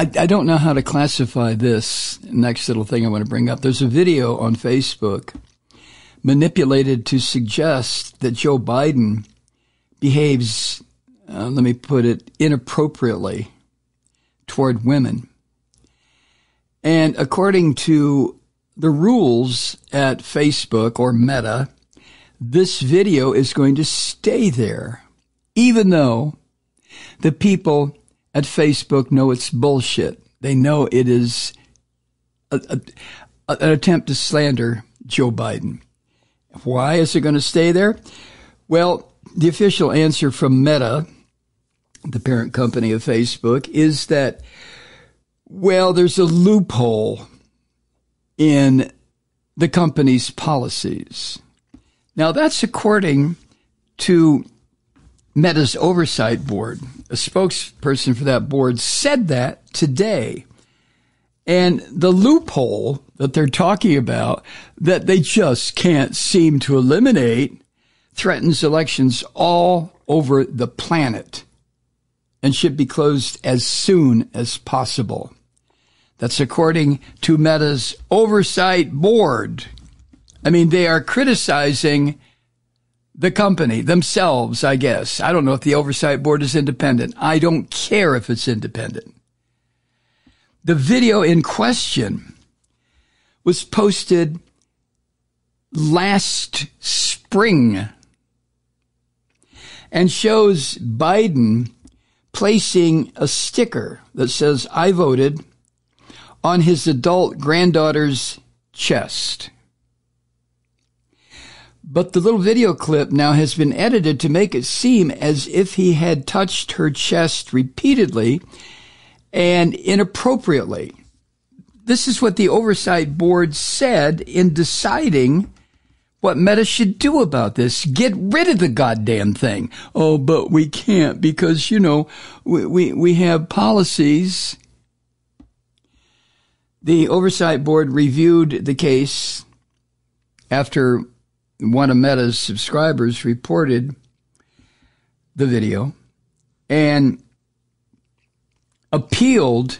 I don't know how to classify this next little thing I want to bring up. There's a video on Facebook manipulated to suggest that Joe Biden behaves, let me put it, inappropriately toward women. And according to the rules at Facebook or Meta, this video is going to stay there, even though the people at Facebook know it's bullshit. They know it is an attempt to slander Joe Biden. Why is it going to stay there? Well, the official answer from Meta, the parent company of Facebook, is that, well, there's a loophole in the company's policies. Now, that's according to Meta's oversight board. A spokesperson for that board said that today. And the loophole that they're talking about, that they just can't seem to eliminate, threatens elections all over the planet and should be closed as soon as possible. That's according to Meta's oversight board. I mean, they are criticizing the company themselves, I guess. I don't know if the oversight board is independent. I don't care if it's independent. The video in question was posted last spring and shows Biden placing a sticker that says, "I voted," on his adult granddaughter's chest. But the little video clip now has been edited to make it seem as if he had touched her chest repeatedly and inappropriately. This is what the oversight board said in deciding what Meta should do about this. Get rid of the goddamn thing. Oh, but we can't because, we have policies. The oversight board reviewed the case after one of Meta's subscribers reported the video and appealed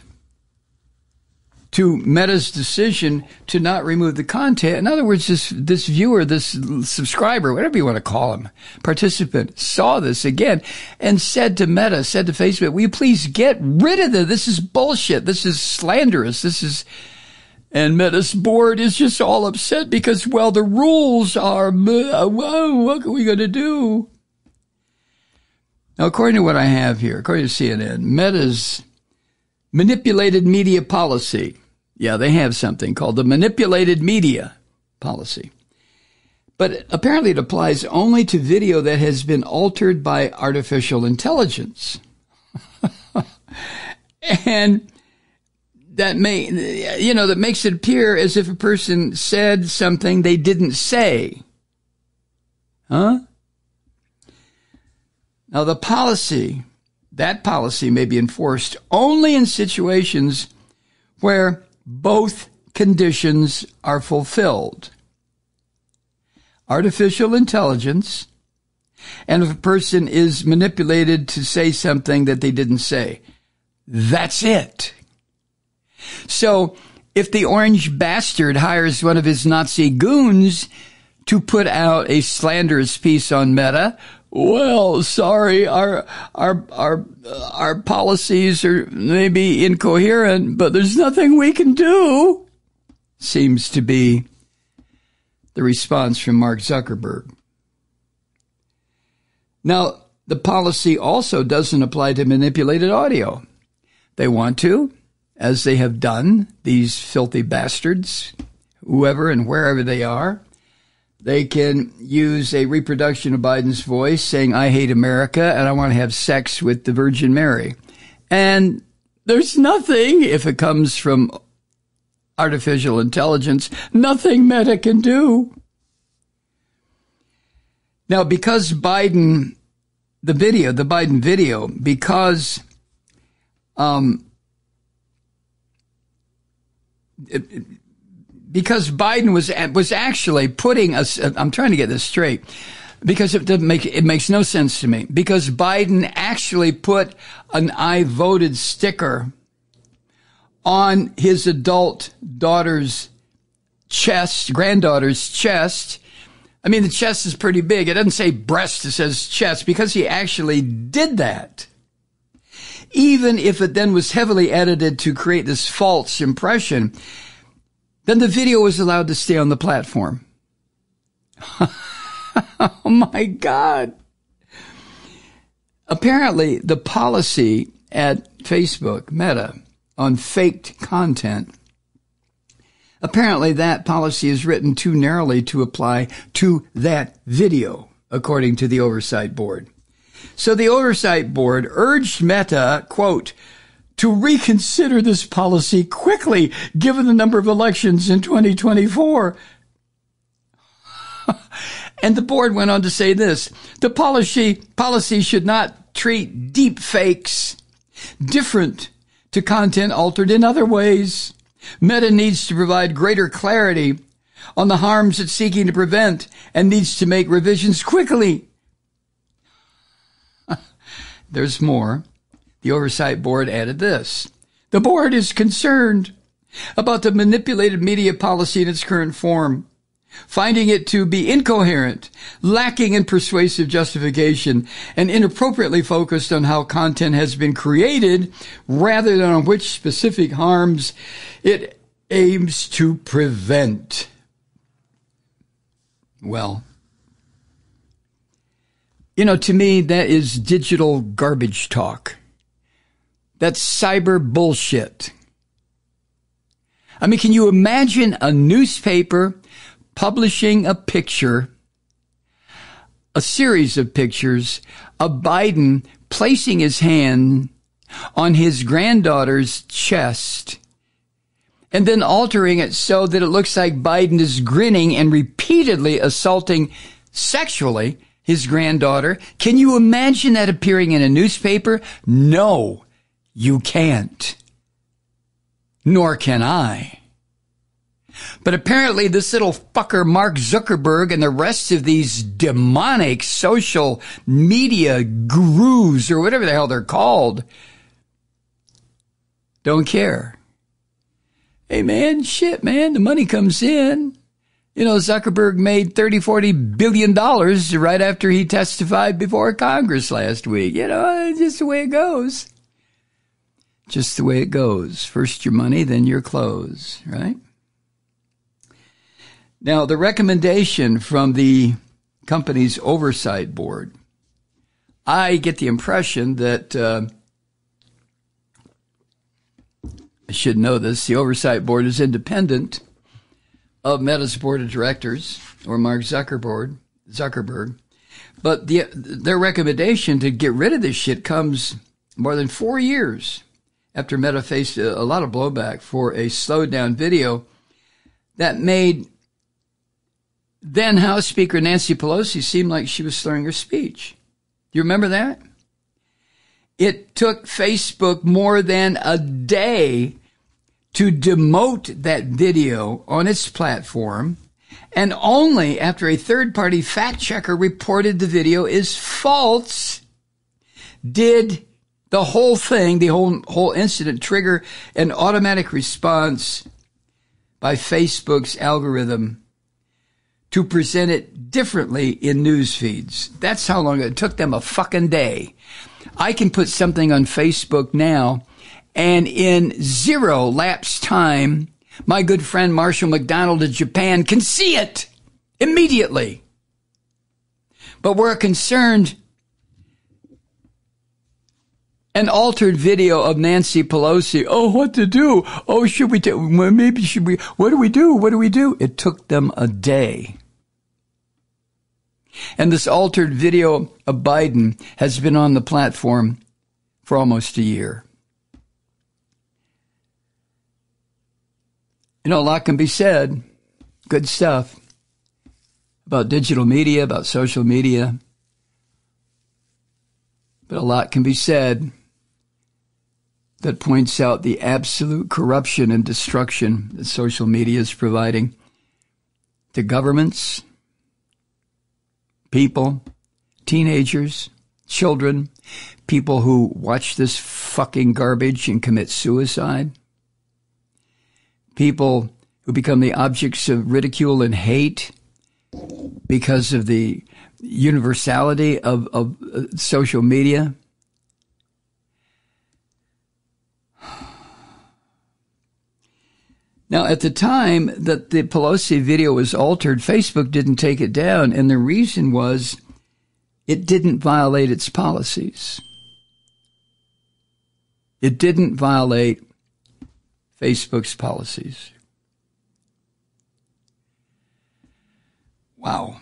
to Meta's decision to not remove the content. In other words, this viewer, this subscriber, whatever you want to call him, participant, saw this again and said to Meta, said to Facebook, "Will you please get rid of this? This is bullshit. This is slanderous. And Meta's board is just all upset because, well, the rules are, what are we going to do? Now, according to what I have here, according to CNN, Meta's manipulated media policy. Yeah, they have something called the manipulated media policy. But apparently it applies only to video that has been altered by artificial intelligence. And that makes it appear as if a person said something they didn't say. Huh? Now that policy may be enforced only in situations where both conditions are fulfilled. Artificial intelligence, and if a person is manipulated to say something that they didn't say. That's it. So if the orange bastard hires one of his Nazi goons to put out a slanderous piece on Meta, well, sorry, our policies are maybe incoherent, but there's nothing we can do, seems to be the response from Mark Zuckerberg. Now, the policy also doesn't apply to manipulated audio. They want to, as they have done, these filthy bastards, whoever and wherever they are. They can use a reproduction of Biden's voice saying, "I hate America and I want to have sex with the Virgin Mary." And there's nothing, if it comes from artificial intelligence, nothing Meta can do. Now, because Biden video, because Biden was actually putting us, I'm trying to get this straight, because it makes no sense to me. Because Biden actually put an "I voted" sticker on his adult daughter's chest, granddaughter's chest. I mean, the chest is pretty big. It doesn't say breast, it says chest, because he actually did that. Even if it then was heavily edited to create this false impression, then the video was allowed to stay on the platform. Oh my God. Apparently, the policy at Facebook, Meta, on faked content, apparently that policy is written too narrowly to apply to that video, according to the Oversight Board. So the Oversight Board urged Meta, quote, to reconsider this policy quickly, given the number of elections in 2024. And the board went on to say this: the policy should not treat deep fakes different to content altered in other ways. Meta needs to provide greater clarity on the harms it's seeking to prevent and needs to make revisions quickly. There's more. The Oversight Board added this: the board is concerned about the manipulated media policy in its current form, finding it to be incoherent, lacking in persuasive justification, and inappropriately focused on how content has been created rather than on which specific harms it aims to prevent. Well, you know, to me, that is digital garbage talk. That's cyber bullshit. I mean, can you imagine a newspaper publishing a picture, a series of pictures of Biden placing his hand on his granddaughter's chest and then altering it so that it looks like Biden is grinning and repeatedly assaulting sexually his granddaughter? Can you imagine that appearing in a newspaper? No, you can't. Nor can I. But apparently this little fucker Mark Zuckerberg and the rest of these demonic social media gurus, or whatever the hell they're called, don't care. Hey man, shit man, the money comes in. You know, Zuckerberg made $30-40 billion right after he testified before Congress last week. You know, just the way it goes. Just the way it goes. First your money, then your clothes, right? Now, the recommendation from the company's oversight board, I get the impression that, I should know this, the oversight board is independent of Meta's board of directors or Mark Zuckerberg. But their recommendation to get rid of this shit comes more than 4 years after Meta faced a lot of blowback for a slowed down video that made then House Speaker Nancy Pelosi seem like she was slurring her speech. Do you remember that? It took Facebook more than a day to demote that video on its platform, and only after a third-party fact-checker reported the video is false did the whole thing, the whole incident, trigger an automatic response by Facebook's algorithm to present it differently in news feeds. That's how long it took them, a fucking day. I can put something on Facebook now, and in zero lapse time, my good friend Marshall McDonald in Japan can see it immediately. But we're concerned an altered video of Nancy Pelosi. Oh, what to do? Oh, should we maybe should we? What do we do? What do we do? It took them a day. And this altered video of Biden has been on the platform for almost a year. You know, a lot can be said, good stuff, about digital media, about social media. But a lot can be said that points out the absolute corruption and destruction that social media is providing to governments, people, teenagers, children, people who watch this fucking garbage and commit suicide. people who become the objects of ridicule and hate because of the universality of social media. Now, at the time that the Pelosi video was altered, Facebook didn't take it down, and the reason was it didn't violate its policies. It didn't violate Facebook's policies. Wow.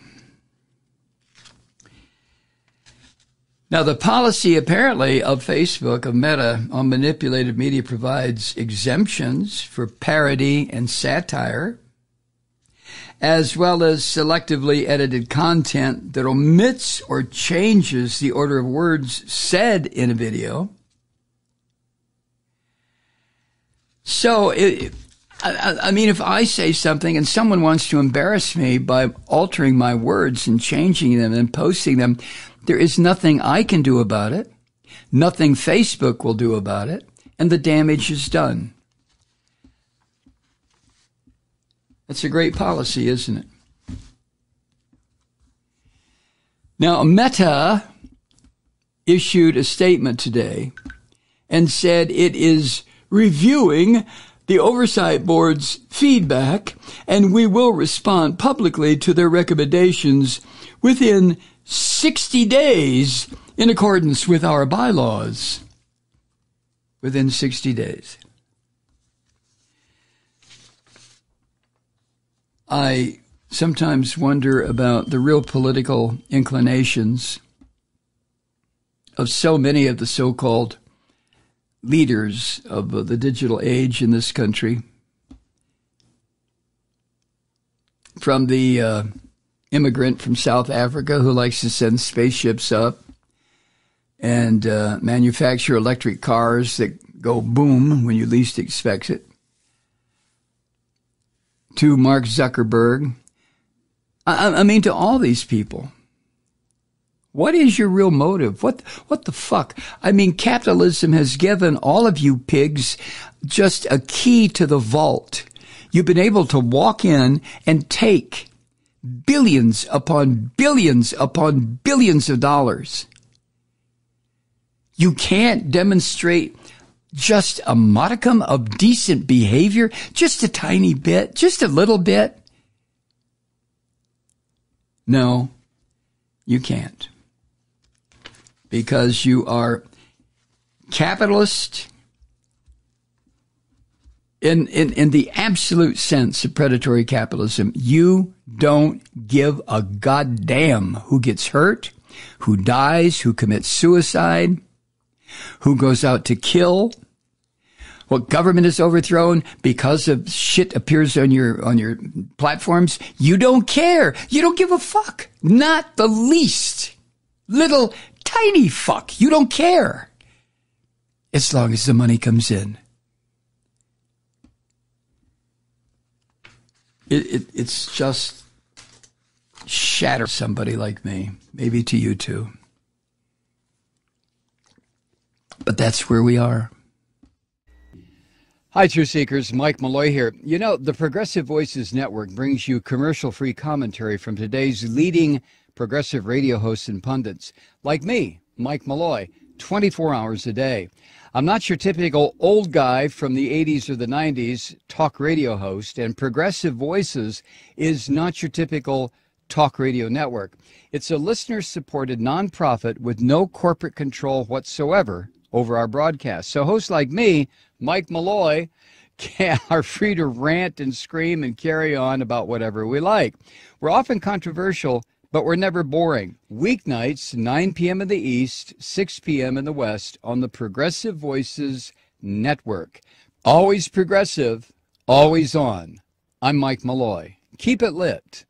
Now, the policy apparently of Facebook, of Meta, on manipulated media provides exemptions for parody and satire, as well as selectively edited content that omits or changes the order of words said in a video. So, I mean, if I say something and someone wants to embarrass me by altering my words and changing them and posting them, there is nothing I can do about it, nothing Facebook will do about it, and the damage is done. That's a great policy, isn't it? Now, Meta issued a statement today and said it is reviewing the Oversight Board's feedback, and we will respond publicly to their recommendations within 60 days in accordance with our bylaws. Within 60 days. I sometimes wonder about the real political inclinations of so many of the so-called leaders of the digital age in this country. From the immigrant from South Africa who likes to send spaceships up and manufacture electric cars that go boom when you least expect it, to Mark Zuckerberg. I mean, to all these people. What is your real motive? What the fuck? I mean, capitalism has given all of you pigs just a key to the vault. You've been able to walk in and take billions upon billions upon billions of dollars. You can't demonstrate just a modicum of decent behavior, just a tiny bit, just a little bit. No, you can't. Because you are capitalist in the absolute sense of predatory capitalism. You don't give a goddamn who gets hurt, who dies, who commits suicide, who goes out to kill, what government is overthrown because of shit appears on your platforms. You don't care. You don't give a fuck. Not the least little tiny fuck. You don't care. As long as the money comes in. It's just shatter somebody like me. Maybe to you too. But that's where we are. Hi, Truth Seekers. Mike Malloy here. You know, the Progressive Voices Network brings you commercial-free commentary from today's leading progressive radio hosts and pundits, like me, Mike Malloy, 24 hours a day. I'm not your typical old guy from the 80s or the 90s talk radio host, and Progressive Voices is not your typical talk radio network. It's a listener-supported nonprofit with no corporate control whatsoever over our broadcast. So hosts like me, Mike Malloy, are free to rant and scream and carry on about whatever we like. We're often controversial, but we're never boring. Weeknights, 9 p.m. in the East, 6 p.m. in the West on the Progressive Voices Network. Always progressive, always on. I'm Mike Malloy. Keep it lit.